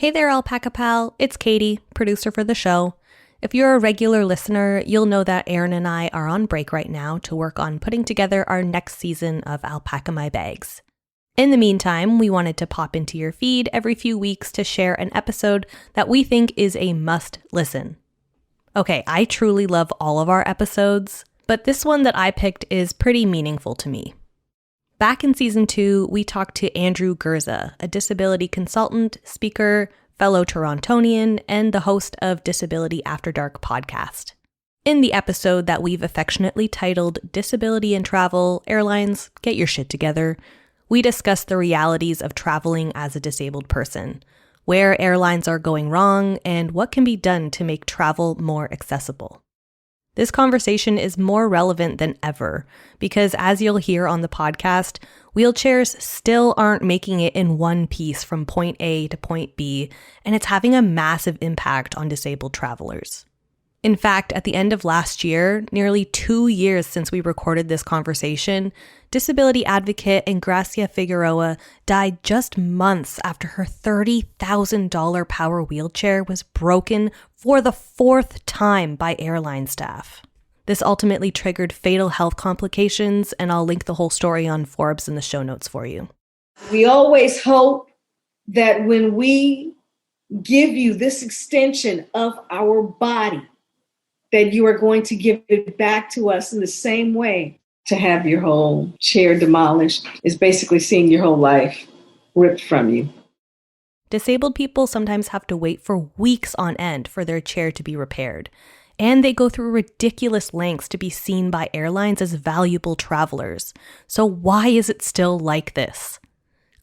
Hey there, Alpaca Pal. It's Katie, producer for the show. If you're a regular listener, you'll know that Aaron and I are on break right now to work on putting together our next season of Alpaca My Bags. In the meantime, we wanted to pop into your feed every few weeks to share an episode that we think is a must listen. Okay, I truly love all of our episodes, but this one that I picked is pretty meaningful to me. Back in season 2, we talked to Andrew Gurza, a disability consultant, speaker, fellow Torontonian, and the host of Disability After Dark podcast. In the episode that we've affectionately titled Disability and Travel, Airlines, Get Your Shit Together, we discuss the realities of traveling as a disabled person, where airlines are going wrong, and what can be done to make travel more accessible. This conversation is more relevant than ever because, as you'll hear on the podcast, wheelchairs still aren't making it in one piece from point A to point B, and it's having a massive impact on disabled travelers. In fact, at the end of last year, nearly 2 years since we recorded this conversation, disability advocate Ingracia Figueroa died just months after her $30,000 power wheelchair was broken for the 4th time by airline staff. This ultimately triggered fatal health complications, and I'll link the whole story on Forbes in the show notes for you. We always hope that when we give you this extension of our body, that you are going to give it back to us in the same way. To have your whole chair demolished is basically seeing your whole life ripped from you. Disabled people sometimes have to wait for weeks on end for their chair to be repaired, and they go through ridiculous lengths to be seen by airlines as valuable travelers. So why is it still like this?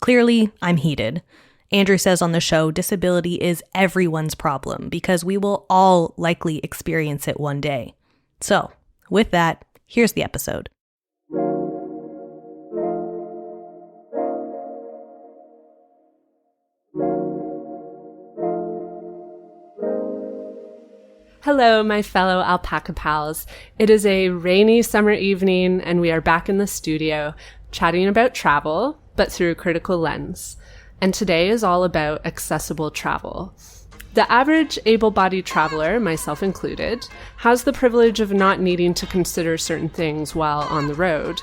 Clearly, I'm heated. Andrew says on the show, disability is everyone's problem because we will all likely experience it one day. So, with that, here's the episode. Hello, my fellow alpaca pals. It is a rainy summer evening, and we are back in the studio chatting about travel, but through a critical lens. And today is all about accessible travel. The average able-bodied traveler, myself included, has the privilege of not needing to consider certain things while on the road.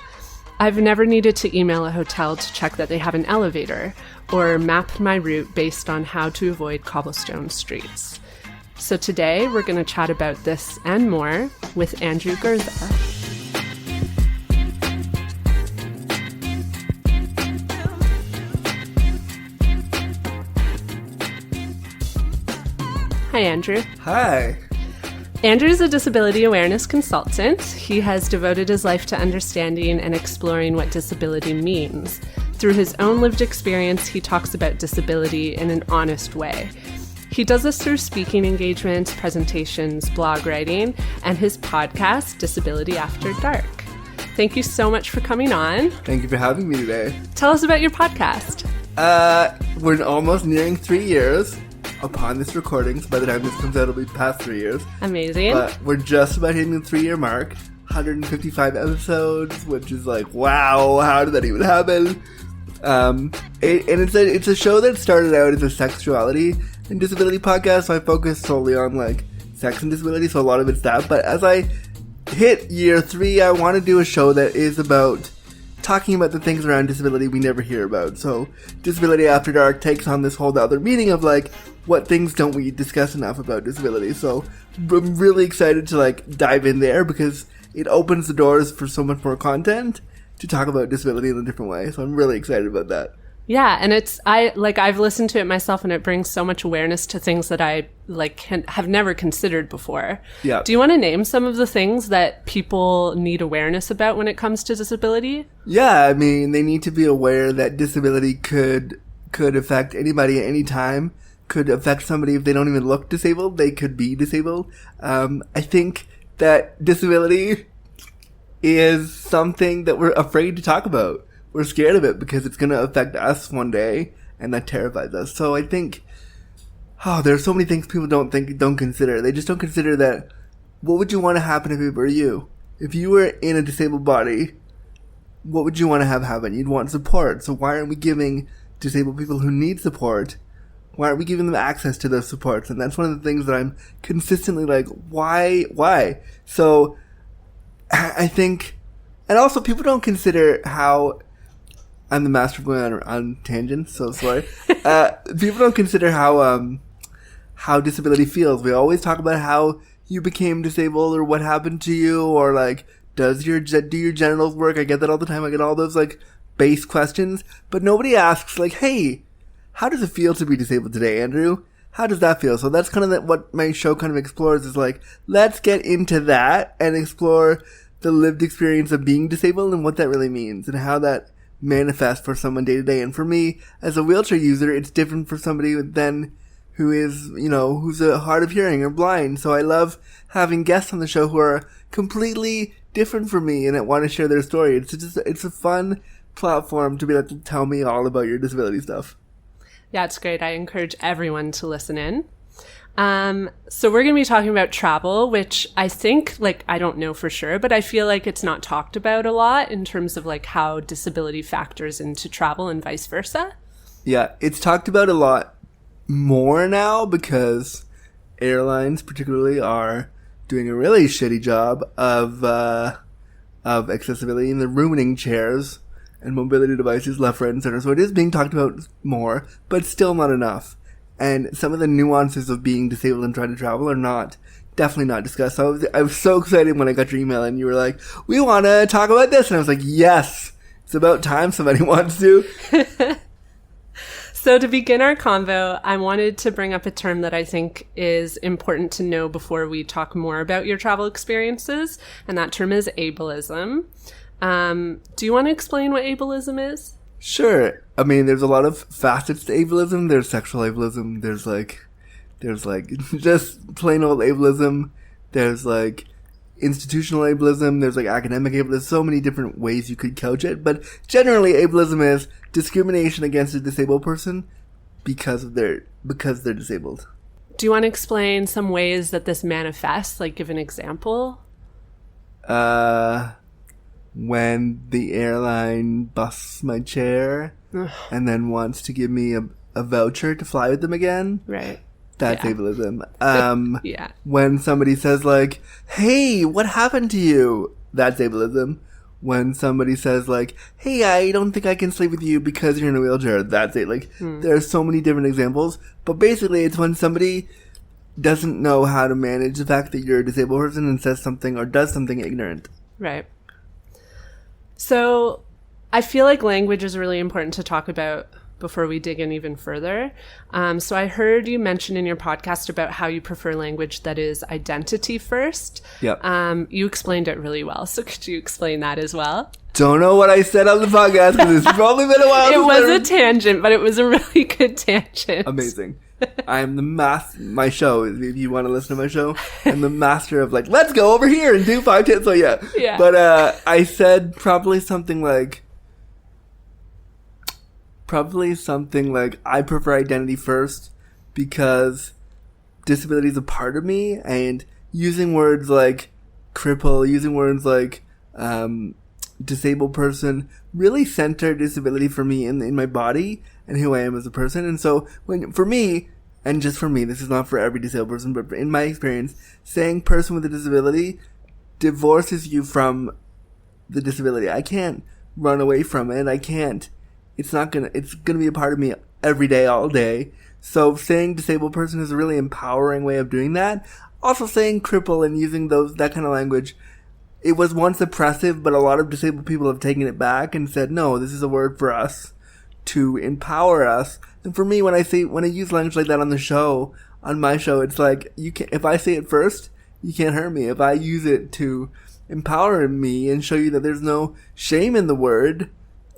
I've never needed to email a hotel to check that they have an elevator, or map my route based on how to avoid cobblestone streets. So today we're going to chat about this and more with Andrew Gurza. Hi, Andrew. Hi. Andrew's a disability awareness consultant. He has devoted his life to understanding and exploring what disability means. Through his own lived experience, he talks about disability in an honest way. He does this through speaking engagements, presentations, blog writing, and his podcast, Disability After Dark. Thank you so much for coming on. Thank you for having me today. Tell us about your podcast. We're almost nearing 3 years upon this recording, so by the time this comes out, it'll be past 3 years. Amazing. But we're just about hitting the 3-year mark. 155 episodes, which is like, wow, how did that even happen? It's a show that started out as a sexuality and disability podcast, so I focus solely on like sex and disability, so a lot of it's that. But as I hit year 3, I want to do a show that is about talking about the things around disability we never hear about. So Disability After Dark takes on this whole other meaning of like, what things don't we discuss enough about disability? So I'm really excited to like dive in there because it opens the doors for so much more content to talk about disability in a different way. So I'm really excited about that. Yeah, and I've listened to it myself, and it brings so much awareness to things that I have never considered before. Yeah. Do you want to name some of the things that people need awareness about when it comes to disability? Yeah, I mean, they need to be aware that disability could affect anybody at any time. Could affect somebody if they don't even look disabled. They could be disabled. I think that disability is something that we're afraid to talk about. We're scared of it because it's going to affect us one day, and that terrifies us. So I think, there are so many things people don't consider. They just don't consider that, what would you want to happen if it were you? If you were in a disabled body, what would you want to have happen? You'd want support. So why aren't we giving disabled people who need support Why aren't we giving them access to those supports? And that's one of the things that I'm consistently like, why? So I think, and also people don't consider how, I'm the master of going on tangents, so sorry. People don't consider how disability feels. We always talk about how you became disabled or what happened to you, or like, do your genitals work? I get that all the time. I get all those like base questions, but nobody asks like, hey, how does it feel to be disabled today, Andrew? How does that feel? So that's kind of what my show kind of explores, is like, let's get into that and explore the lived experience of being disabled and what that really means and how that manifests for someone day to day. And for me, as a wheelchair user, it's different for somebody than who is, who's hard of hearing or blind. So I love having guests on the show who are completely different from me and that want to share their story. It's a fun platform to be able to tell me all about your disability stuff. Yeah, it's great. I encourage everyone to listen in. So we're going to be talking about travel, which I think, I don't know for sure, but I feel like it's not talked about a lot in terms of how disability factors into travel and vice versa. Yeah, it's talked about a lot more now because airlines particularly are doing a really shitty job of accessibility, and they're ruining chairs and mobility devices left, right, and center. So it is being talked about more, but still not enough. And some of the nuances of being disabled and trying to travel are definitely not discussed. So I was so excited when I got your email and you were like, we want to talk about this. And I was like, yes, it's about time somebody wants to. So to begin our convo, I wanted to bring up a term that I think is important to know before we talk more about your travel experiences. And that term is ableism. Do you want to explain what ableism is? Sure. I mean, there's a lot of facets to ableism. There's sexual ableism. There's just plain old ableism. There's institutional ableism. There's academic ableism. There's so many different ways you could couch it. But generally, ableism is discrimination against a disabled person because they're disabled. Do you want to explain some ways that this manifests? Give an example? When the airline busts my chair and then wants to give me a voucher to fly with them again. Right. That's ableism. Yeah. When somebody says hey, what happened to you? That's ableism. When somebody says hey, I don't think I can sleep with you because you're in a wheelchair. That's it. There are so many different examples. But basically it's when somebody doesn't know how to manage the fact that you're a disabled person and says something or does something ignorant. Right. So I feel like language is really important to talk about before we dig in even further. So I heard you mention in your podcast about how you prefer language that is identity first. Yep. You explained it really well. So could you explain that as well? Don't know what I said on the podcast because it's probably been a while. It was a tangent, but it was a really good tangent. Amazing. I'm the my show, if you want to listen to my show, I'm the master of let's go over here and do 5 tips. So yeah. But I said probably something like I prefer identity first because disability is a part of me, and using words like cripple, using words like disabled person really center disability for me in my body and who I am as a person. And so for me, this is not for every disabled person, but in my experience, saying person with a disability divorces you from the disability. I can't run away from it. It's going to be a part of me every day, all day. So saying disabled person is a really empowering way of doing that. Also saying cripple and using that kind of language, it was once oppressive, but a lot of disabled people have taken it back and said, no, this is a word for us to empower us. And for me, when I use language like that on my show, it's if I say it first, you can't hurt me. If I use it to empower me and show you that there's no shame in the word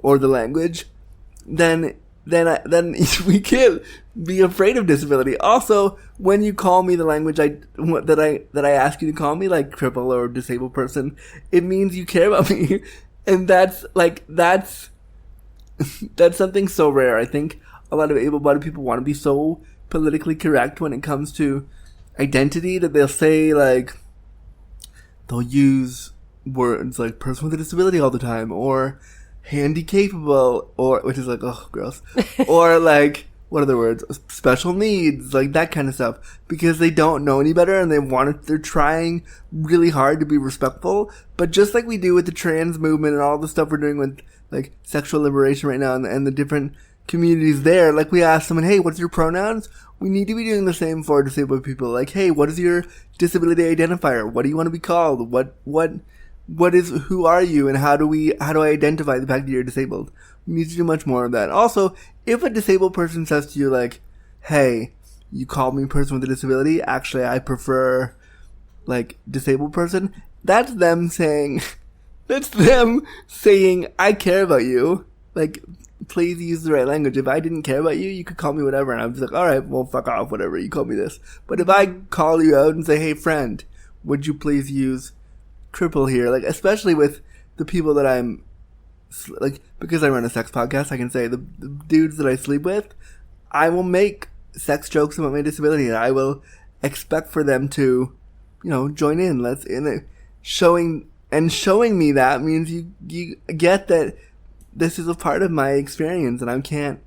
or the language, then we can't be afraid of disability. Also, when you call me the language that I ask you to call me, cripple or disabled person, it means you care about me, and that's something so rare. I think a lot of able-bodied people want to be so politically correct when it comes to identity that they'll say they'll use words like person with a disability all the time, or handy capable, or which is oh gross, or what are the words? Special needs, like that kind of stuff, because they don't know any better and they're trying really hard to be respectful. But just like we do with the trans movement and all the stuff we're doing with like sexual liberation right now and the different communities there, like we ask someone, hey, what's your pronouns? We need to be doing the same for disabled people. Like, hey, what is your disability identifier? What do you want to be called? Who are you? And how do I identify the fact that you're disabled? We need to do much more of that. Also, if a disabled person says to you like, hey, you called me person with a disability, actually I prefer like disabled person, that's them saying, I care about you. Like, please use the right language. If I didn't care about you, you could call me whatever. And I'm just like, all right, well, fuck off, whatever. You call me this. But if I call you out and say, hey, friend, would you please use cripple here? Like, especially with the people that I'm, like, because I run a sex podcast, I can say the dudes that I sleep with, I will make sex jokes about my disability and I will expect for them to, join in. Showing me that means you get that this is a part of my experience and I can't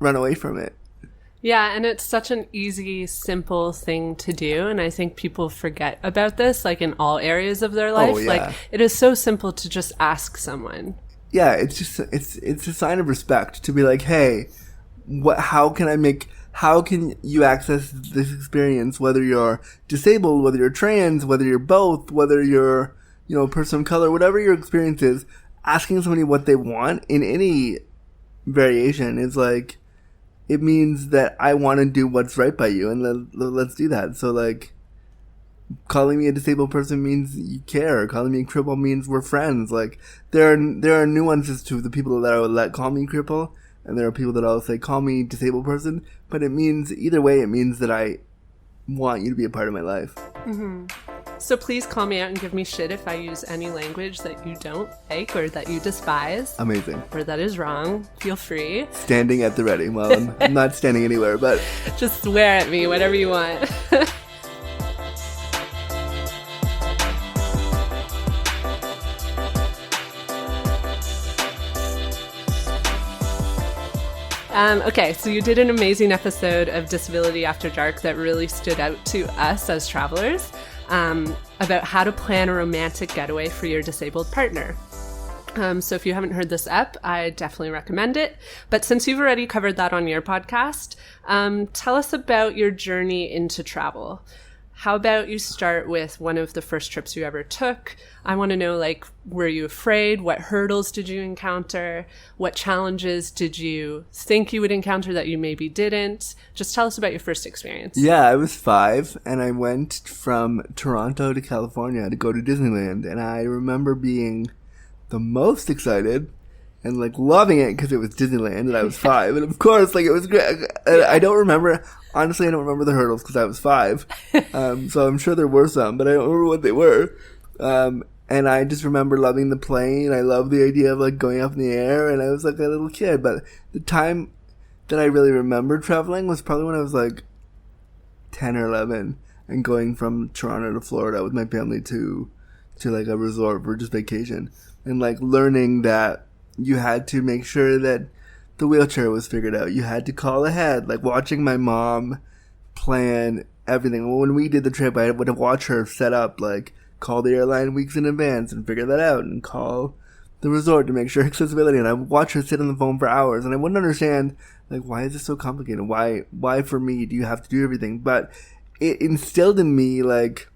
run away from it. Yeah, and it's such an easy, simple thing to do, and I think people forget about this, like in all areas of their life. Oh, yeah. Like, it is so simple to just ask someone. Yeah, it's a sign of respect to be like, hey, how can you access this experience, whether you're disabled, whether you're trans, whether you're both, whether you're, a person of color, whatever your experience is. Asking somebody what they want in any variation is like, it means that I want to do what's right by you, and let's do that. So, like, calling me a disabled person means you care. Calling me a cripple means we're friends. Like, there are nuances to the people that I would let call me cripple, and there are people that I'll say call me disabled person. But it means, either way, it means that I want you to be a part of my life. Mm-hmm. So please call me out and give me shit if I use any language that you don't like or that you despise. Amazing. Or that is wrong. Feel free. Standing at the ready. Well, I'm not standing anywhere, but... Just swear at me, whatever you want. Okay, so you did an amazing episode of Disability After Dark that really stood out to us as travelers. About how to plan a romantic getaway for your disabled partner. So if you haven't heard this ep, I definitely recommend it. But since you've already covered that on your podcast, tell us about your journey into travel. How about you start with one of the first trips you ever took? I want to know, like, were you afraid? What hurdles did you encounter? What challenges did you think you would encounter that you maybe didn't? Just tell us about your first experience. Yeah, I was 5, and I went from Toronto to California to go to Disneyland, and I remember being the most excited and, like, loving it because it was Disneyland, and I was 5. And, of course, like, it was great. I don't remember... Honestly, I don't remember the hurdles because I was 5. So I'm sure there were some, but I don't remember what they were. And I just remember loving the plane. I loved the idea of, like, going up in the air, and I was, like, a little kid. But the time that I really remembered traveling was probably when I was, like, 10 or 11 and going from Toronto to Florida with my family to like, a resort for just vacation. And, like, learning that you had to make sure that the wheelchair was figured out. You had to call ahead. Like, watching my mom plan everything. When we did the trip, I would watch her set up, like, call the airline weeks in advance and figure that out, and call the resort to make sure accessibility. And I would watch her sit on the phone for hours, and I wouldn't understand, like, why is this so complicated? Why for me do you have to do everything? But it instilled in me, like,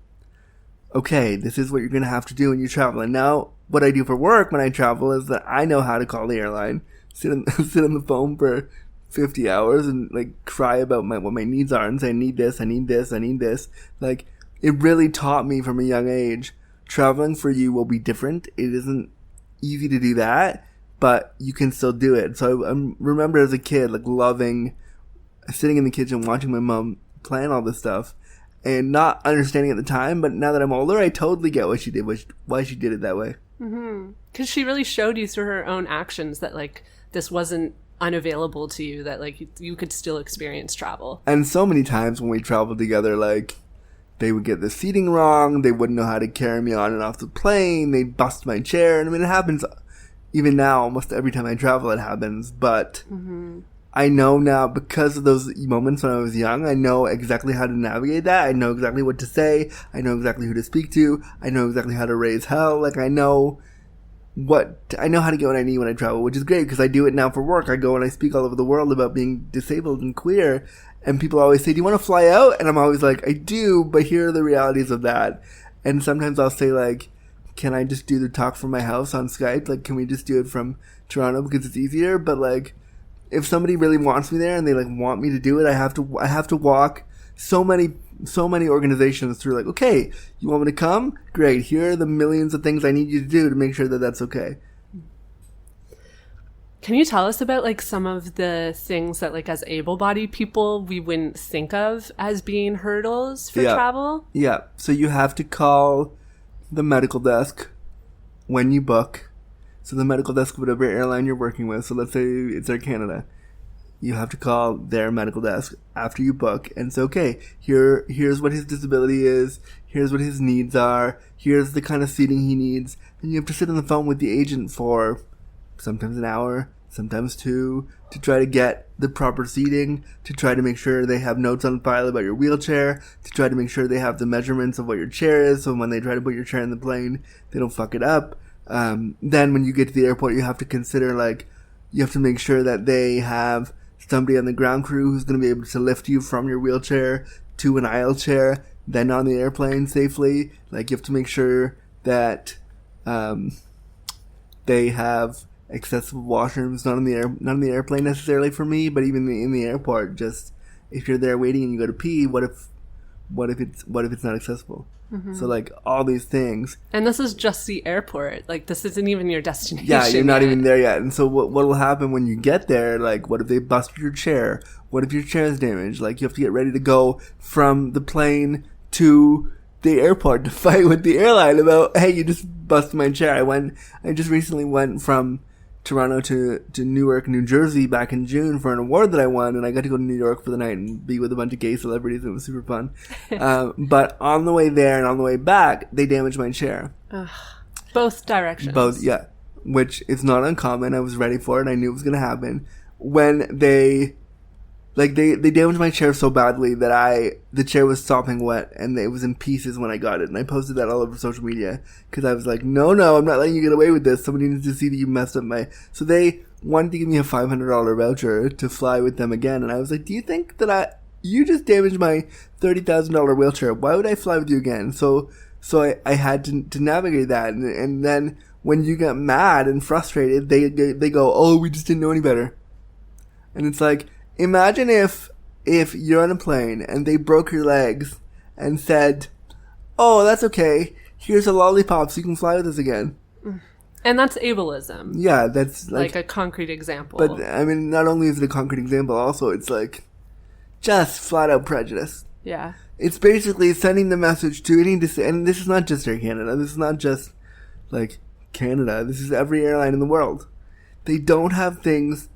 okay, this is what you're going to have to do when you travel. And now what I do for work when I travel is that I know how to call the airline, sit on the phone for 50 hours and, like, cry about what my needs are and say, I need this, I need this, I need this. Like, it really taught me from a young age, traveling for you will be different. It isn't easy to do that, but you can still do it. So I remember as a kid, like, loving sitting in the kitchen watching my mom plan all this stuff and not understanding at the time, but now that I'm older, I totally get what she did, why she did it that way. Mm-hmm. Because she really showed you through her own actions that, like, this wasn't unavailable to you, that, like, you could still experience travel. And so many times when we traveled together, like, they would get the seating wrong, they wouldn't know how to carry me on and off the plane, they'd bust my chair, and I mean, it happens even now, almost every time I travel it happens, but I know now, because of those moments when I was young, I know exactly how to navigate that. I know exactly what to say. I know exactly who to speak to. I know exactly how to raise hell. Like, I know how to get what I need when I travel, which is great because I do it now for work. I go and I speak all over the world about being disabled and queer, and people always say, do you want to fly out? And I'm always like, I do, but here are the realities of that. And sometimes I'll say, like, can I just do the talk from my house on Skype? Like, can we just do it from Toronto because it's easier? But, like, if somebody really wants me there and they, like, want me to do it, I have to walk so many organizations through, like, okay, you want me to come? Great. Here are the millions of things I need you to do to make sure that that's okay. Can you tell us about, like, some of the things that, like, as able-bodied people, we wouldn't think of as being hurdles for travel? Yeah. So you have to call the medical desk when you book. So the medical desk of whatever airline you're working with. So let's say it's Air Canada. You have to call their medical desk after you book and say, okay, here's what his disability is. Here's what his needs are. Here's the kind of seating he needs. And you have to sit on the phone with the agent for sometimes an hour, sometimes 2, to try to get the proper seating, to try to make sure they have notes on file about your wheelchair, to try to make sure they have the measurements of what your chair is, so when they try to put your chair in the plane, they don't fuck it up. Then when you get to the airport, you have to consider, like, you have to make sure that they have somebody on the ground crew who's going to be able to lift you from your wheelchair to an aisle chair, then on the airplane safely. Like, you have to make sure that they have accessible washrooms, not on the airplane necessarily for me, but even in the airport. Just if you're there waiting and you go to pee, what if it's not accessible? Mm-hmm. So, like, all these things. And this is just the airport. Like, this isn't even your destination. Yeah, you're not even there yet. And so what will happen when you get there? Like, what if they bust your chair? What if your chair is damaged? Like, you have to get ready to go from the plane to the airport to fight with the airline about, hey, you just busted my chair. I just recently went from Toronto to Newark, New Jersey back in June for an award that I won, and I got to go to New York for the night and be with a bunch of gay celebrities. It was super fun. But on the way there and on the way back, they damaged my chair. Both directions. Both, yeah. Which is not uncommon. I was ready for it. I knew it was going to happen. When they damaged my chair so badly that the chair was sopping wet and it was in pieces when I got it. And I posted that all over social media because I was like, no, I'm not letting you get away with this. Somebody needs to see that you messed up So they wanted to give me a $500 voucher to fly with them again. And I was like, do you think that you just damaged my $30,000 wheelchair? Why would I fly with you again? So I had to navigate that. And then when you get mad and frustrated, they go, oh, we just didn't know any better. And it's like, imagine if you're on a plane and they broke your legs and said, oh, that's okay. Here's a lollipop so you can fly with us again. And that's ableism. Yeah, that's like a concrete example. But, I mean, not only is it a concrete example, also it's like just flat out prejudice. Yeah. It's basically sending the message to and this is not just Air Canada. This is not just, like, Canada. This is every airline in the world. They don't have things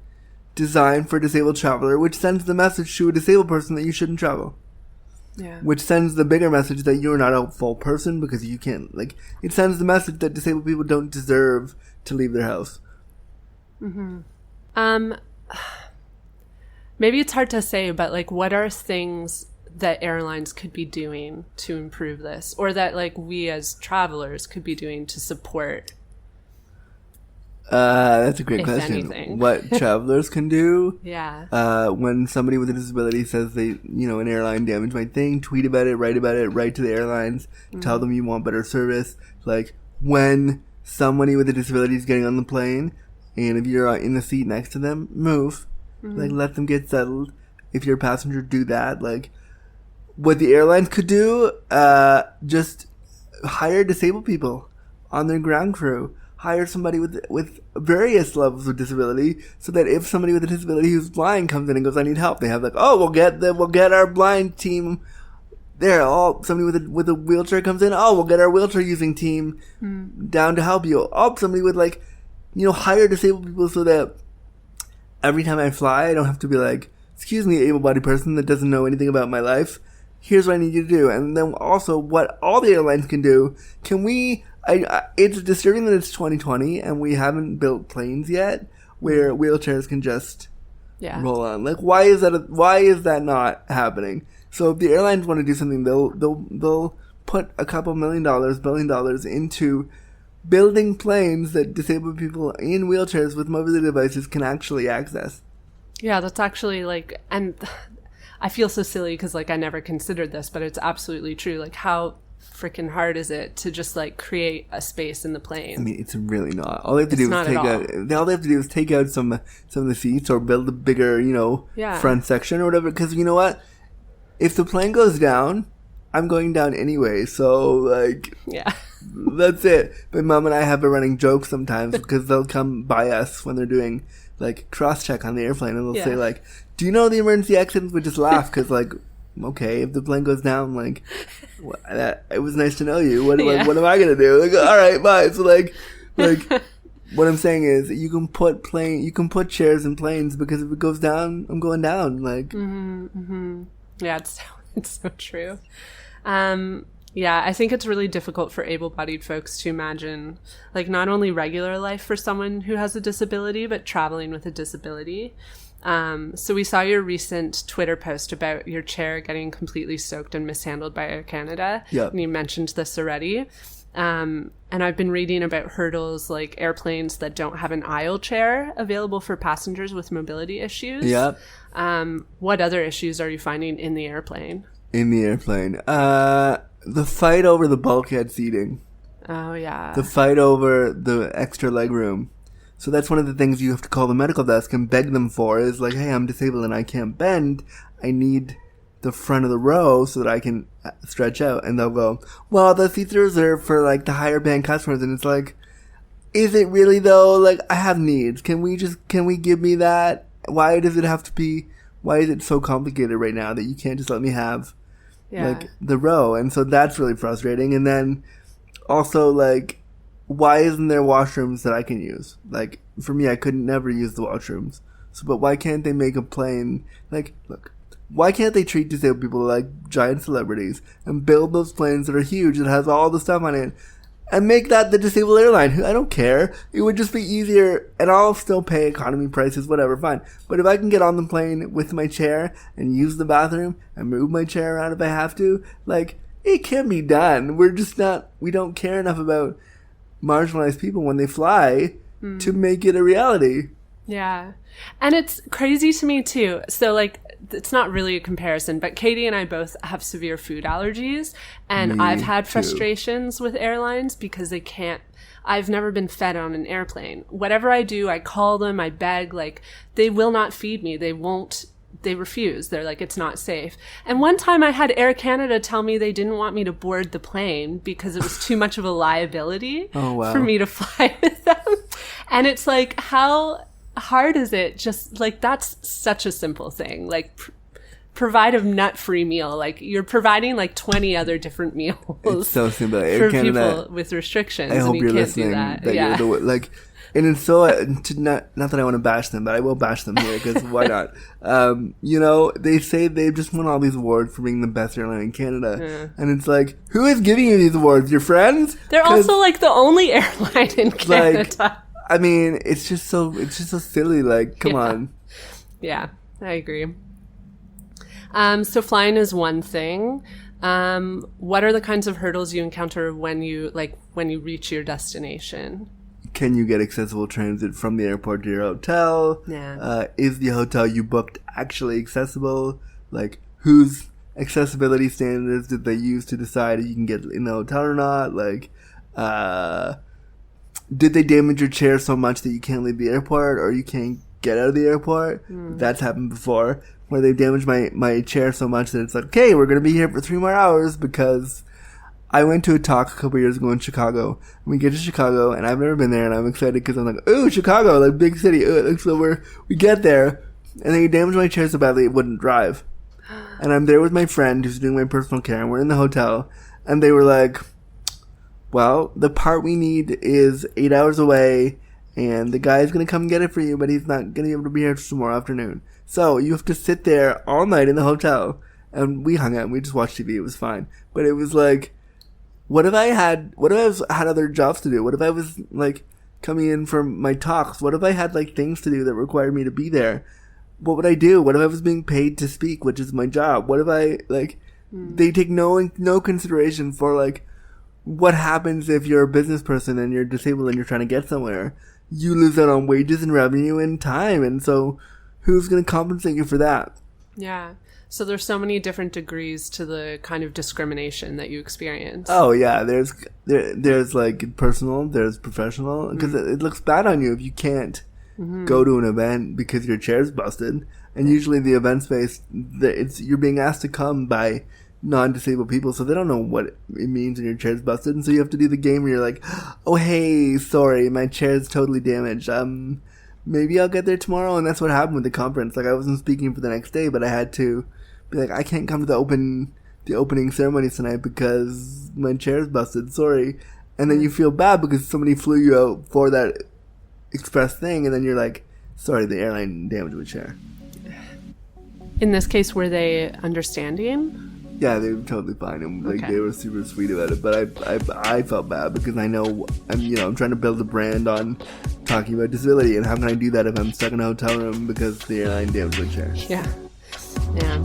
designed for a disabled traveler, which sends the message to a disabled person that you shouldn't travel. Yeah. Which sends the bigger message that you're not a full person because you can't, like, it sends the message that disabled people don't deserve to leave their house. Mm-hmm. Maybe it's hard to say, but, like, what are things that airlines could be doing to improve this, or that, like, we as travelers could be doing to support? That's a great question. Anything. What travelers can do? Yeah. When somebody with a disability says an airline damaged my thing, tweet about it, write to the airlines, tell them you want better service. Like, when somebody with a disability is getting on the plane, and if you're in the seat next to them, move. Like, let them get settled. If you're a passenger, do that. Like, what the airlines could do, just hire disabled people on their ground crew. Hire somebody with various levels of disability, so that if somebody with a disability who's blind comes in and goes, I need help, they have like, oh, we'll get our blind team there. Oh, somebody with a wheelchair comes in, oh, we'll get our wheelchair using team down to help you. Oh, somebody with, like, hire disabled people so that every time I fly, I don't have to be like, excuse me, able-bodied person that doesn't know anything about my life. Here's what I need you to do. And then also what all the airlines can do. Can we... it's disturbing that it's 2020 and we haven't built planes yet where wheelchairs can just roll on. Like, why is that not happening? So if the airlines want to do something, they'll put a couple $1 billion into building planes that disabled people in wheelchairs with mobility devices can actually access. Yeah, that's actually like, and I feel so silly because like I never considered this, but it's absolutely true. Like, how freaking hard is it to just like create a space in the plane? I mean, it's really not. All they have to do is take out some of the seats or build a bigger, front section or whatever. Because you know what? If the plane goes down, I'm going down anyway. So like, yeah. That's it. My mom and I have a running joke sometimes because they'll come by us when they're doing like cross check on the airplane and they'll say like, "Do you know the emergency exits?" We just laugh because like, okay, if the plane goes down, like, it was nice to know you. What am I gonna do? Like, all right, bye. So like, what I'm saying is you can put chairs in planes because if it goes down, I'm going down. Like, yeah, it's so true. Yeah, I think it's really difficult for able-bodied folks to imagine, like, not only regular life for someone who has a disability, but traveling with a disability. So we saw your recent Twitter post about your chair getting completely soaked and mishandled by Air Canada. Yep. And you mentioned this already. And I've been reading about hurdles like airplanes that don't have an aisle chair available for passengers with mobility issues. Yep. What other issues are you finding in the airplane? In the airplane? The fight over the bulkhead seating. Oh, yeah. The fight over the extra leg room. So that's one of the things you have to call the medical desk and beg them for is like, hey, I'm disabled and I can't bend. I need the front of the row so that I can stretch out. And they'll go, well, the seats are reserved for like the higher band customers. And it's like, is it really though? Like, I have needs. Can we give me that? Why is it so complicated right now that you can't just let me have like the row? And so that's really frustrating. And then also like, why isn't there washrooms that I can use? Like, for me, I could never use the washrooms. So, but why can't they make a plane, like, look, why can't they treat disabled people like giant celebrities and build those planes that are huge that has all the stuff on it and make that the disabled airline? I don't care. It would just be easier and I'll still pay economy prices, whatever, fine. But if I can get on the plane with my chair and use the bathroom and move my chair around if I have to, like, it can be done. We don't care enough about marginalized people when they fly to make it a reality. Yeah. And it's crazy to me too. So like, it's not really a comparison, but Katie and I both have severe food allergies and I've had frustrations with airlines because I've never been fed on an airplane. Whatever I do, I call them, I beg, like they will not feed me. They refuse. They're like, it's not safe. And one time I had Air Canada tell me they didn't want me to board the plane because it was too much of a liability for me to fly with them. And it's like, how hard is it? Just like, that's such a simple thing. Like, provide a nut-free meal. Like, you're providing like 20 other different meals. It's so simple. For people with restrictions. I hope and you're can't listening. do that. You're like, and it's so, not that I want to bash them, but I will bash them here because why not? They say they've just won all these awards for being the best airline in Canada. Yeah. And it's like, who is giving you these awards? Your friends? They're also like the only airline in Canada. Like, I mean, it's just so silly. Like, come on. Yeah, I agree. So flying is one thing. What are the kinds of hurdles you encounter when you reach your destination? Can you get accessible transit from the airport to your hotel? Yeah. Is the hotel you booked actually accessible? Like, whose accessibility standards did they use to decide if you can get in the hotel or not? Like, did they damage your chair so much that you can't leave the airport or you can't get out of the airport? That's happened before, where they damaged my chair so much that it's like, okay, we're going to be here for 3 more hours because I went to a talk a couple years ago in Chicago. And we get to Chicago, and I've never been there, and I'm excited because I'm like, ooh, Chicago, like big city. Ooh, it looks so we get there, and they damaged my chair so badly it wouldn't drive. And I'm there with my friend who's doing my personal care, and we're in the hotel, and they were like, well, the part we need is 8 hours away, and the guy's going to come get it for you, but he's not going to be able to be here tomorrow afternoon. So you have to sit there all night in the hotel. And we hung out and we just watched TV. It was fine. But it was like, what if I had other jobs to do? What if I was like coming in from my talks? What if I had like things to do that required me to be there? what would I do? What if I was being paid to speak, which is my job? What if I, like, they take no consideration for, like, what happens if you're a business person and you're disabled and you're trying to get somewhere? You lose out on wages and revenue and time, and so who's going to compensate you for that? Yeah. So there's so many different degrees to the kind of discrimination that you experience. Oh yeah, there's like personal, there's professional, because it looks bad on you if you can't go to an event because your chair's busted. And usually the event space, you're being asked to come by non-disabled people, so they don't know what it means when your chair's busted, and so you have to do the game where you're like, oh hey, sorry, my chair's totally damaged. Maybe I'll get there tomorrow. And that's what happened with the conference. Like, I wasn't speaking for the next day, but I had to be like, I can't come to the opening ceremony tonight because my chair's busted. Sorry. And then you feel bad because somebody flew you out for that express thing, and then you're like, sorry, the airline damaged my chair. In this case, were they understanding? Yeah, they were totally fine, and like they were super sweet about it. But I felt bad because I know I'm trying to build a brand on talking about disability, and how can I do that if I'm stuck in a hotel room because the airline damaged my chair? Yeah. Yeah.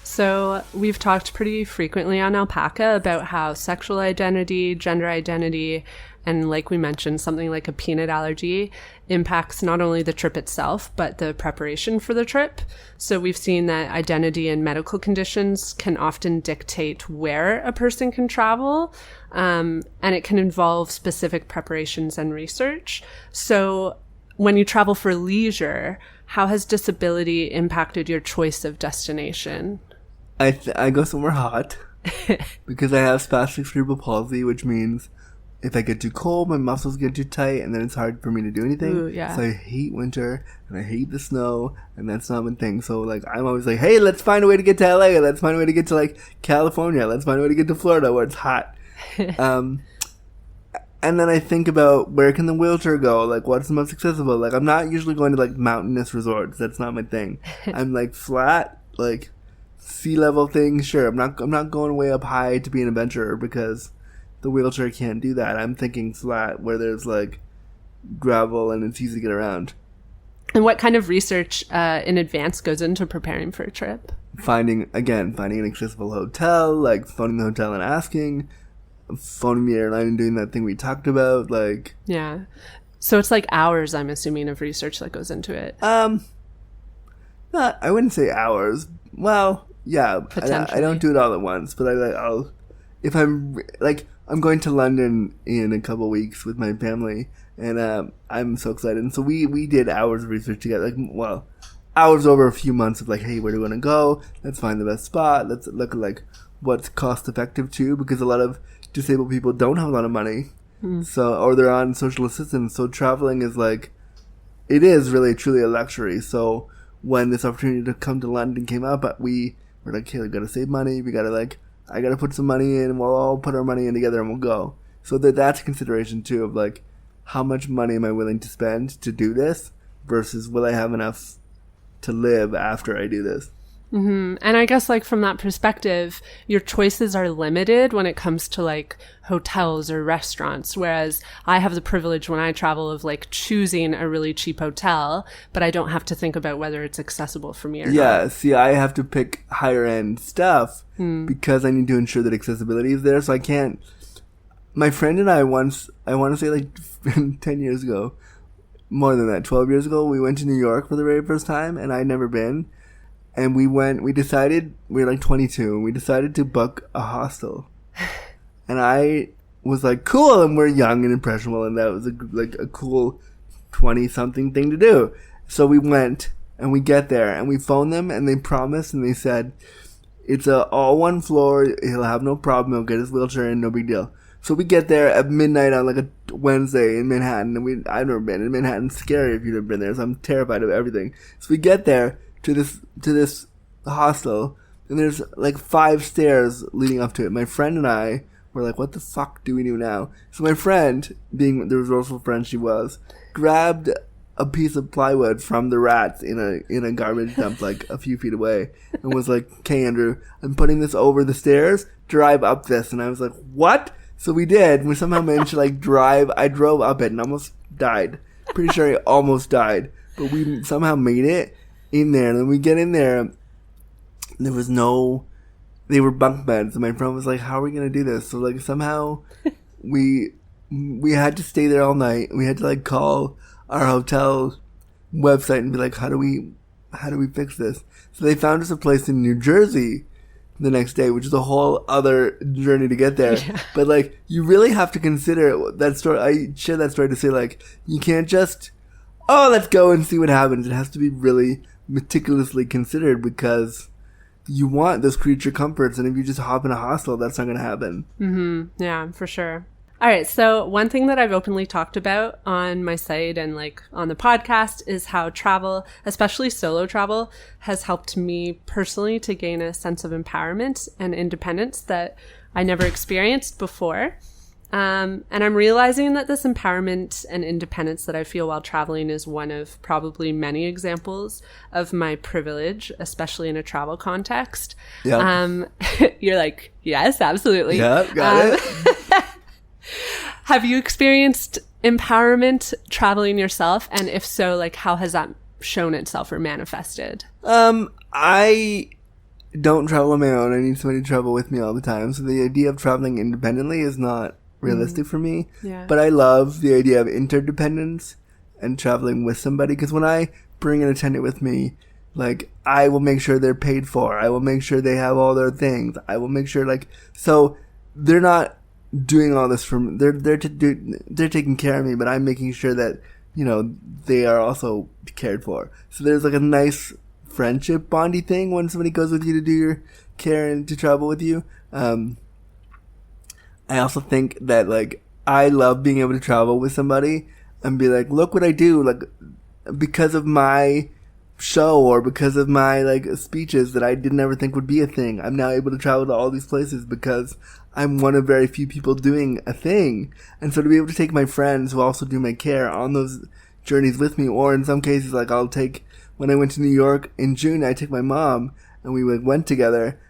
So we've talked pretty frequently on Alpaca about how sexual identity, gender identity, and like we mentioned, something like a peanut allergy impacts not only the trip itself, but the preparation for the trip. So we've seen that identity and medical conditions can often dictate where a person can travel, and it can involve specific preparations and research. So when you travel for leisure, how has disability impacted your choice of destination? I go somewhere hot because I have spastic cerebral palsy, which means if I get too cold, my muscles get too tight, and then it's hard for me to do anything. Ooh, yeah. So I hate winter, and I hate the snow, and that's not my thing. So, like, I'm always like, hey, let's find a way to get to LA, let's find a way to get to, like, California, let's find a way to get to Florida where it's hot. And then I think about where can the wheelchair go? Like, what's the most accessible? Like, I'm not usually going to, like, mountainous resorts. That's not my thing. I'm, like, flat, like, sea level things. Sure, I'm not going way up high to be an adventurer because the wheelchair can't do that. I'm thinking flat where there's like gravel and it's easy to get around. And what kind of research in advance goes into preparing for a trip? Finding an accessible hotel, like phoning the hotel and asking, phoning the airline and doing that thing we talked about, like. Yeah. So it's like hours, I'm assuming, of research that goes into it. I wouldn't say hours. Well, yeah, I don't do it all at once, but if I'm going to London in a couple weeks with my family, and I'm so excited. And so we did hours of research together, hours over a few months of like, hey, where do we want to go? Let's find the best spot. Let's look at like what's cost effective too, because a lot of disabled people don't have a lot of money, or they're on social assistance. So traveling is like, it is really truly a luxury. So when this opportunity to come to London came up, we were like, hey, we gotta save money. We gotta I gotta put some money in. We'll all put our money in together and we'll go. So that's a consideration too of like, how much money am I willing to spend to do this versus will I have enough to live after I do this? Mm-hmm. And I guess like from that perspective, your choices are limited when it comes to like hotels or restaurants. Whereas I have the privilege when I travel of like choosing a really cheap hotel, but I don't have to think about whether it's accessible for me or not. Yeah, see, I have to pick higher end stuff because I need to ensure that accessibility is there. So I can't. My friend and I once, I want to say like 10 years ago, more than that, 12 years ago, we went to New York for the very first time, and I'd never been. And we decided, we were like 22, and we decided to book a hostel. And I was like, cool, and we're young and impressionable, and that was a cool 20-something thing to do. So we went, and we get there, and we phoned them, and they promised, and they said, it's all one floor, he'll have no problem, he'll get his wheelchair in, no big deal. So we get there at midnight on like a Wednesday in Manhattan, and I've never been in Manhattan. It's scary if you've never been there, so I'm terrified of everything. So we get there to this hostel, and there's like 5 stairs leading up to it. My friend and I were like, what the fuck do we do now? So my friend, being the resourceful friend she was, grabbed a piece of plywood from the rats in a garbage dump like a few feet away, and was like, okay, Andrew, I'm putting this over the stairs. drive up this. And I was like, what? So we did. We somehow managed to like drive. I drove up it and almost died. Pretty sure I almost died. But we somehow made it in there. And then we get in there. There was they were bunk beds. And my friend was like, how are we going to do this? So like somehow we had to stay there all night. We had to like call our hotel website and be like, how do we fix this? So they found us a place in New Jersey the next day, which is a whole other journey to get there. Yeah. But like, you really have to consider that story. I share that story to say like, you can't just, let's go and see what happens. It has to be really meticulously considered because you want those creature comforts. And if you just hop in a hostel, that's not going to happen. Mm-hmm. Yeah, for sure. All right. So one thing that I've openly talked about on my site and like on the podcast is how travel, especially solo travel, has helped me personally to gain a sense of empowerment and independence that I never experienced before. And I'm realizing that this empowerment and independence that I feel while traveling is one of probably many examples of my privilege, especially in a travel context. Yeah. You're like, yes, absolutely. Yeah, got it. Have you experienced empowerment traveling yourself? And if so, like, how has that shown itself or manifested? I don't travel on my own. I need somebody to travel with me all the time. So the idea of traveling independently is not realistic for me. Yeah. But I love the idea of interdependence and traveling with somebody. Because when I bring an attendant with me, like, I will make sure they're paid for. I will make sure they have all their things. I will make sure, like, so they're not doing all this for me. They're taking care of me, but I'm making sure that, you know, they are also cared for. So there's like a nice friendship bondy thing when somebody goes with you to do your care and to travel with you. I also think that like I love being able to travel with somebody and be like, look what I do, like because of my show or because of my like speeches that I didn't ever think would be a thing. I'm now able to travel to all these places because I'm one of very few people doing a thing. And so to be able to take my friends who also do my care on those journeys with me, or in some cases, like when I went to New York in June, I took my mom and we went together.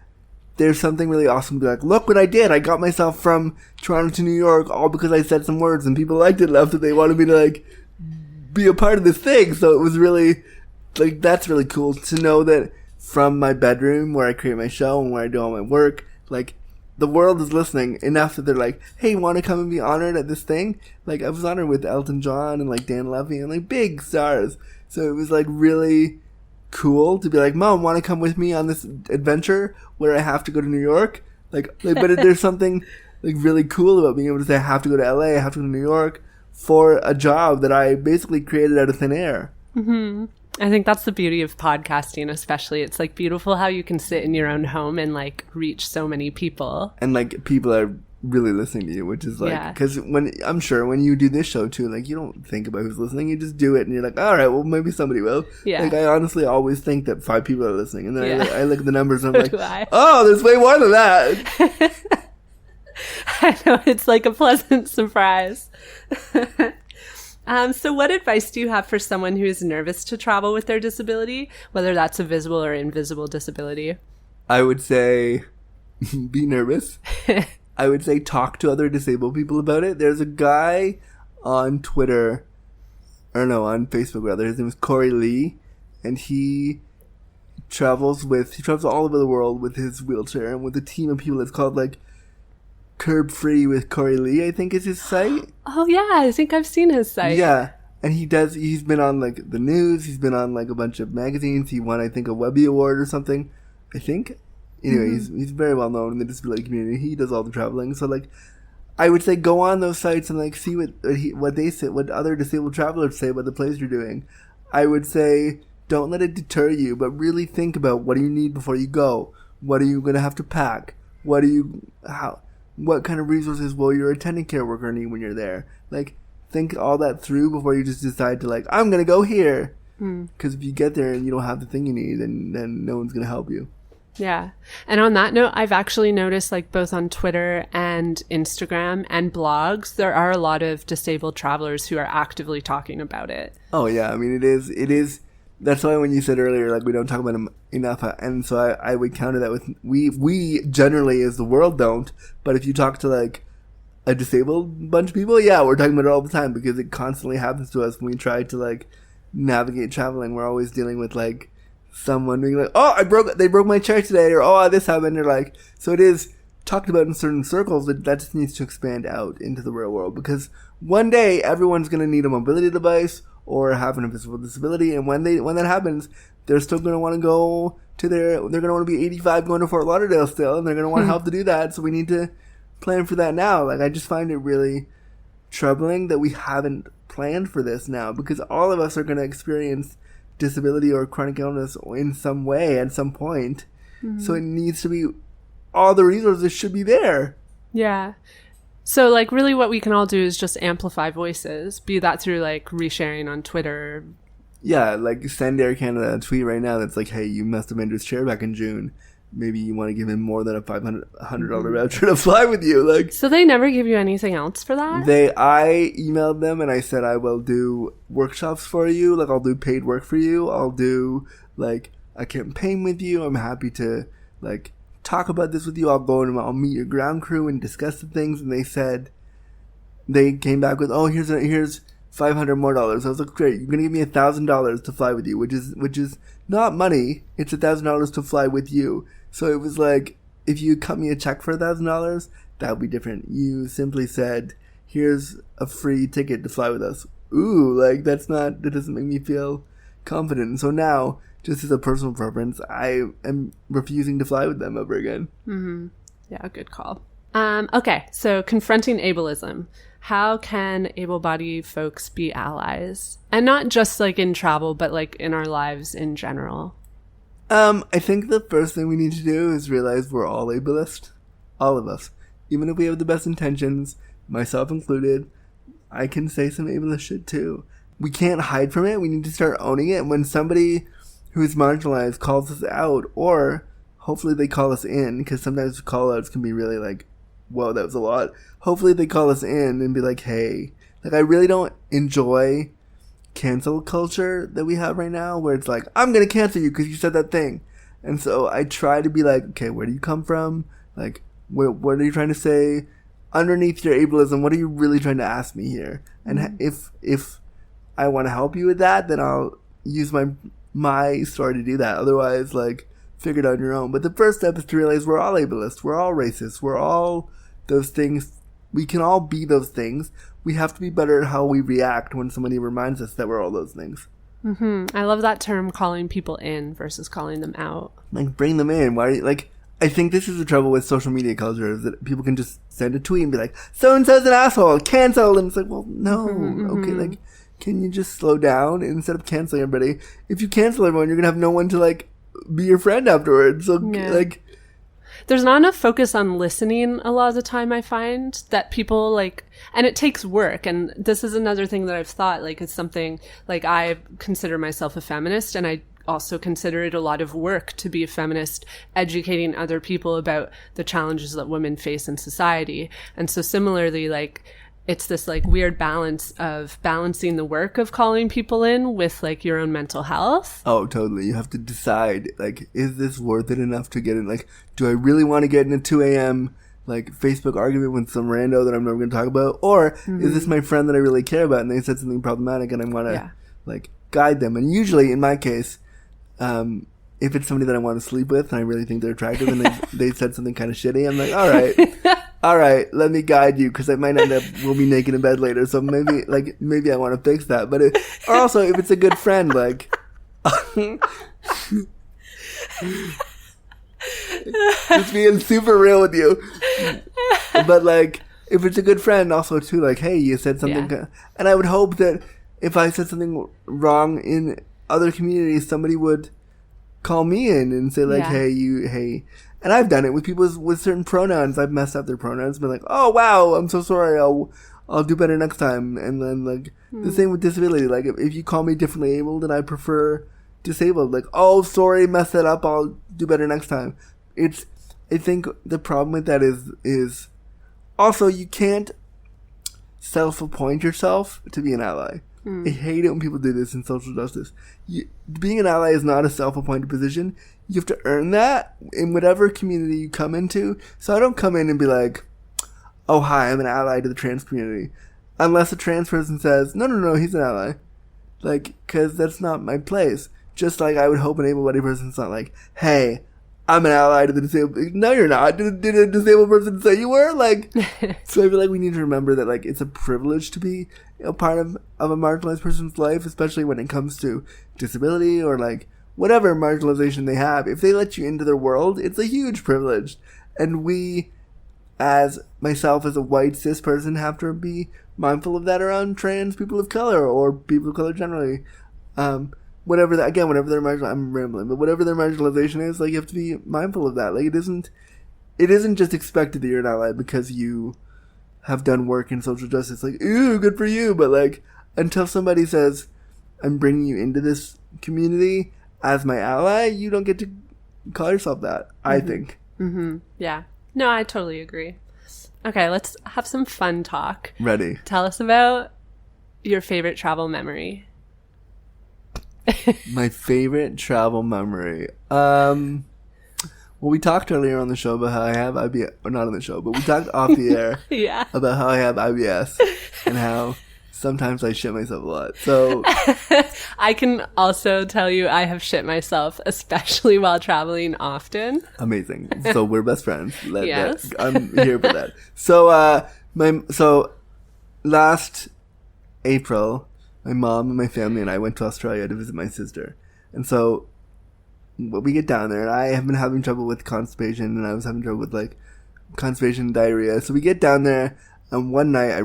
There's something really awesome to be like, look what I did. I got myself from Toronto to New York all because I said some words and people liked it enough that they wanted me to like be a part of this thing. So it was really like, that's really cool to know that from my bedroom where I create my show and where I do all my work, like the world is listening enough that they're like, hey, want to come and be honored at this thing? Like I was honored with Elton John and like Dan Levy and like big stars. So it was like really cool to be like, Mom, want to come with me on this adventure where I have to go to New York? Like but there's something like really cool about being able to say I have to go to LA, I have to go to New York for a job that I basically created out of thin air. Mm-hmm. I think that's the beauty of podcasting, especially. It's like beautiful how you can sit in your own home and like reach so many people. And like people are really listening to you, which is like, because I'm sure when you do this show too, like you don't think about who's listening, you just do it and you're like, all right, well maybe somebody will. Yeah. Like I honestly always think that 5 people are listening, and then I look at the numbers and I'm So like, oh, there's way more than that. I know, it's like a pleasant surprise. So what advice do you have for someone who is nervous to travel with their disability, whether that's a visible or invisible disability? I would say be nervous. I would say talk to other disabled people about it. There's a guy on Twitter, or no, on Facebook rather. His name is Corey Lee, and he travels all over the world with his wheelchair and with a team of people. It's called like Curb Free with Corey Lee, I think is his site. Oh yeah, I think I've seen his site. Yeah, and he's been on like the news, he's been on like a bunch of magazines, he won I think a Webby Award or something, I think. Anyway, he's very well known in the disability community. He does all the traveling, so like I would say go on those sites and like see what they say, what other disabled travelers say about the place you're doing. I would say don't let it deter you, but really think about what do you need before you go. What are you going to have to pack? What kind of resources will your attendant care worker need when you're there? Like, think all that through before you just decide to, like, I'm going to go here. Because if you get there and you don't have the thing you need, then no one's going to help you. Yeah. And on that note, I've actually noticed, like, both on Twitter and Instagram and blogs, there are a lot of disabled travelers who are actively talking about it. Oh, yeah. I mean, it is that's why when you said earlier, like, we don't talk about them enough, and so I would counter that with, we generally as the world don't, but if you talk to, like, a disabled bunch of people, yeah, we're talking about it all the time, because it constantly happens to us when we try to, like, navigate traveling. We're always dealing with, like, someone being like, oh, they broke my chair today, or oh, this happened, or like, so it is talked about in certain circles, that just needs to expand out into the real world, because one day everyone's going to need a mobility device or have an invisible disability, and when that happens, they're still going to want to go to they're going to want to be 85 going to Fort Lauderdale still, and they're going to want help to do that, so we need to plan for that now. Like, I just find it really troubling that we haven't planned for this now, because all of us are going to experience disability or chronic illness in some way at some point. So it needs to be, all the resources should be there. Yeah. So, like, really what we can all do is just amplify voices, be that through, like, resharing on Twitter. Yeah, like, send Air Canada a tweet right now that's like, hey, you messed up Andrew's chair back in June. Maybe you want to give him more than a $500 voucher to fly with you. Like, so they never give you anything else for that? I emailed them and I said, I will do workshops for you. Like, I'll do paid work for you. I'll do, like, a campaign with you. I'm happy to, like, talk about this with you. I'll go and I'll meet your ground crew and discuss the things. And they came back with, oh, here's $500 more. I was like, great, you're gonna give me $1,000 to fly with you, which is not money. It's $1,000 to fly with you. So it was like, if you cut me a check for $1,000, that would be different. You simply said, here's a free ticket to fly with us. Ooh, like, that doesn't make me feel confident. And so now, just as a personal preference, I am refusing to fly with them ever again. Yeah, good call. Okay, so confronting ableism. How can able-bodied folks be allies? And not just, like, in travel, but, like, in our lives in general. I think the first thing we need to do is realize we're all ableist. All of us. Even if we have the best intentions, myself included, I can say some ableist shit too. We can't hide from it. We need to start owning it. When somebody who's marginalized calls us out, or hopefully they call us in, because sometimes call-outs can be really like, whoa, that was a lot. Hopefully they call us in and be like, hey, like, I really don't enjoy cancel culture that we have right now, where it's like, I'm going to cancel you because you said that thing. And so I try to be like, okay, where do you come from? Like, what are you trying to say? Underneath your ableism, what are you really trying to ask me here? And if I want to help you with that, then I'll use my story to do that. Otherwise, like, figure it out on your own. But the first step is to realize we're all ableist. We're all racist. We're all those things. We can all be those things. We have to be better at how we react when somebody reminds us that we're all those things. I love that term, calling people in versus calling them out. Like, bring them in. Why are you, like, I think this is the trouble with social media culture, is that people can just send a tweet and be like, so-and-so's an asshole, cancel. And it's like, well, no. Okay, like, can you just slow down instead of canceling everybody? If you cancel everyone, you're going to have no one to, like, be your friend afterwards. So, like, there's not enough focus on listening a lot of the time, I find, that people, like, and it takes work. And this is another thing that I've thought, like, it's something, like, I consider myself a feminist, and I also consider it a lot of work to be a feminist, educating other people about the challenges that women face in society. And so similarly, like, it's this, like, weird balance of balancing the work of calling people in with, like, your own mental health. Oh, totally. You have to decide, like, is this worth it enough to get in? Like, do I really want to get in a 2 a.m., like, Facebook argument with some rando that I'm never going to talk about? Or is this my friend that I really care about and they said something problematic and I want to, like, guide them? And usually, in my case, if it's somebody that I want to sleep with and I really think they're attractive and they said something kind of shitty, I'm like, all right, let me guide you, because I might end up, we'll be naked in bed later. So maybe I want to fix that. But or also, if it's a good friend, like, just being super real with you. But, like, if it's a good friend also too, like, hey, you said something, and I would hope that if I said something wrong in other communities, somebody would call me in and say, like, hey. And I've done it with people with certain pronouns. I've messed up their pronouns, been like, oh, wow, I'm so sorry. I'll do better next time. And then, like, the same with disability. Like, if you call me differently abled and I prefer disabled, like, oh, sorry, messed that up. I'll do better next time. I think the problem with that is also you can't self-appoint yourself to be an ally. I hate it when people do this in social justice. Being an ally is not a self-appointed position. You have to earn that in whatever community you come into. So I don't come in and be like, oh, hi, I'm an ally to the trans community. Unless a trans person says, no, he's an ally. Like, because that's not my place. Just like I would hope an able-bodied person's not like, hey, I'm an ally to the disabled. No, you're not. Did a disabled person say you were? Like, so I feel like we need to remember that, like, it's a privilege to be a part of a marginalized person's life, especially when it comes to disability or, like, whatever marginalization they have. If they let you into their world, it's a huge privilege. And we, as myself, as a white cis person, have to be mindful of that around trans people of color or people of color generally. Whatever their I'm rambling, but whatever their marginalization is, like, you have to be mindful of that. Like, it isn't just expected that you're an ally because you have done work in social justice. Like, ooh, good for you. But, like, until somebody says, I'm bringing you into this community as my ally, you don't get to call yourself that, I think. Mm-hmm. Yeah. No, I totally agree. Okay, let's have some fun talk. Ready. Tell us about your favorite travel memory. My favorite travel memory. Well, we talked earlier on the show about how I have IBS. Or not on the show, but we talked off the air yeah. about how I have IBS and how sometimes I shit myself a lot. So I can also tell you I have shit myself, especially while traveling often. Amazing. So we're best friends. Yes. I'm here for that. So last April, my mom and my family and I went to Australia to visit my sister. And so when we get down there, and I have been having trouble with constipation, and I was having trouble with, like, constipation and diarrhea. So we get down there, and one night I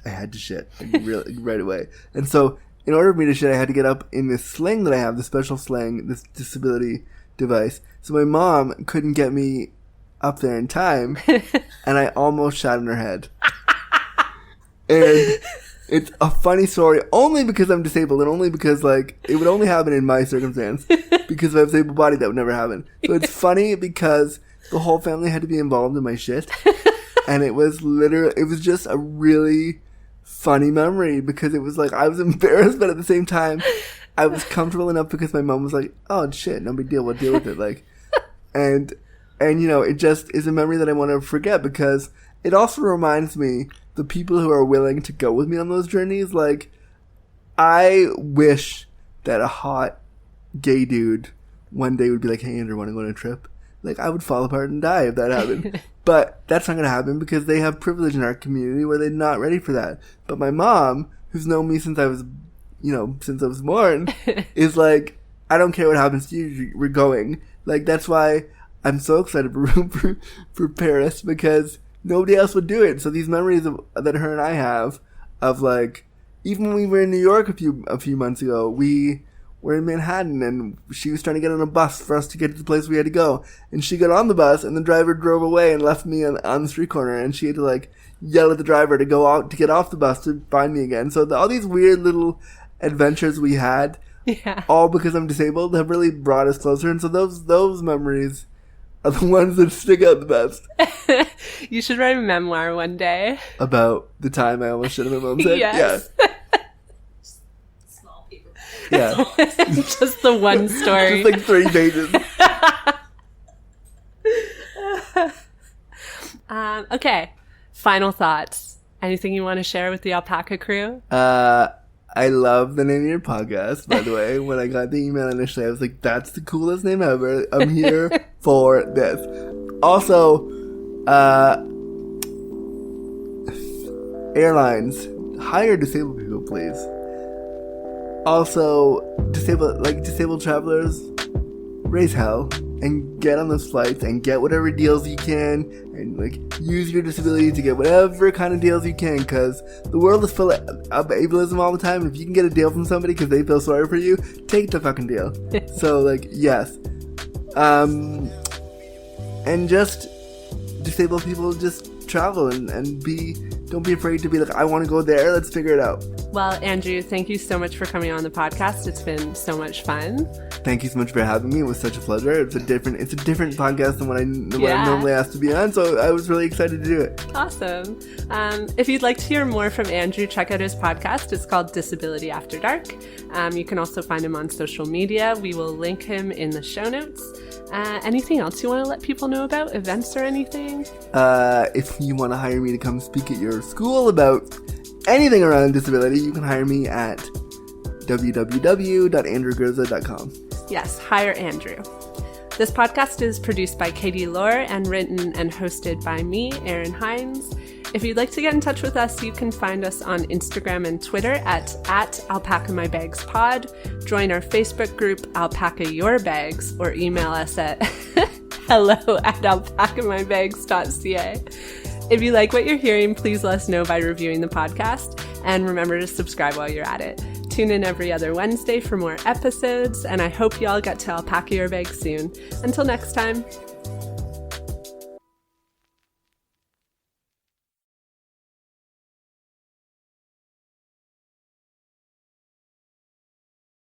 had to shit, like, really, right away. And so in order for me to shit, I had to get up in this sling that I have, this special sling, this disability device. So my mom couldn't get me up there in time, and I almost shot in her head. And it's a funny story, only because I'm disabled, and only because, like, it would only happen in my circumstance. Because if I have a disabled body, that would never happen. So it's funny because the whole family had to be involved in my shit. And it was just a really funny memory, because it was like, I was embarrassed, but at the same time, I was comfortable enough because my mom was like, oh, shit, no big deal, we'll deal with it. Like, and you know, it just is a memory that I want to forget, because it also reminds me the people who are willing to go with me on those journeys. Like, I wish that a hot gay dude one day would be like, hey, Andrew, want to go on a trip? Like, I would fall apart and die if that happened. But that's not going to happen because they have privilege in our community where they're not ready for that. But my mom, who's known me since I was born, is like, I don't care what happens to you, we're going. Like, that's why I'm so excited for Paris, because nobody else would do it. So these memories that her and I have of, like, even when we were in New York a few months ago, we were in Manhattan, and she was trying to get on a bus for us to get to the place we had to go. And she got on the bus, and the driver drove away and left me on the street corner, and she had to, like, yell at the driver to go out to get off the bus to find me again. So all these weird little adventures we had, all because I'm disabled, have really brought us closer. And so those memories are the ones that stick out the best. You should write a memoir one day. About the time I almost shit in my mom's head? Yes. Yeah. Small paper. Yeah. Just the one story. Just like 3 pages. Okay. Final thoughts. Anything you want to share with the Alpaca crew? I love the name of your podcast, by the way. When I got the email initially, I was like, that's the coolest name ever. I'm here for this. Also, Airlines, hire disabled people, please. Also, disabled travelers, raise hell and get on those flights and get whatever deals you can, and, like, use your disability to get whatever kind of deals you can, because the world is full of ableism all the time. If you can get a deal from somebody because they feel sorry for you, take the fucking deal. So, like, yes. And just disabled people just travel and be Don't be afraid to be like, I want to go there. Let's figure it out. Well, Andrew, thank you so much for coming on the podcast. It's been so much fun. Thank you so much for having me. It was such a pleasure. It's a different podcast than what I'm normally asked to be on, so I was really excited to do it. Awesome. If you'd like to hear more from Andrew, check out his podcast. It's called Disability After Dark. You can also find him on social media. We will link him in the show notes. Anything else you want to let people know about? Events or anything? If you want to hire me to come speak at your school about anything around disability, you can hire me at www.andrewgurza.com. Yes, hire Andrew. This podcast is produced by Katie Lohr and written and hosted by me, Erin Hines. If you'd like to get in touch with us, you can find us on Instagram and Twitter at alpacamybagspod. Join our Facebook group, Alpaca Your Bags, or email us at hello@alpacamybags.ca. If you like what you're hearing, please let us know by reviewing the podcast, and remember to subscribe while you're at it. Tune in every other Wednesday for more episodes, and I hope you all get to alpaca your bags soon. Until next time.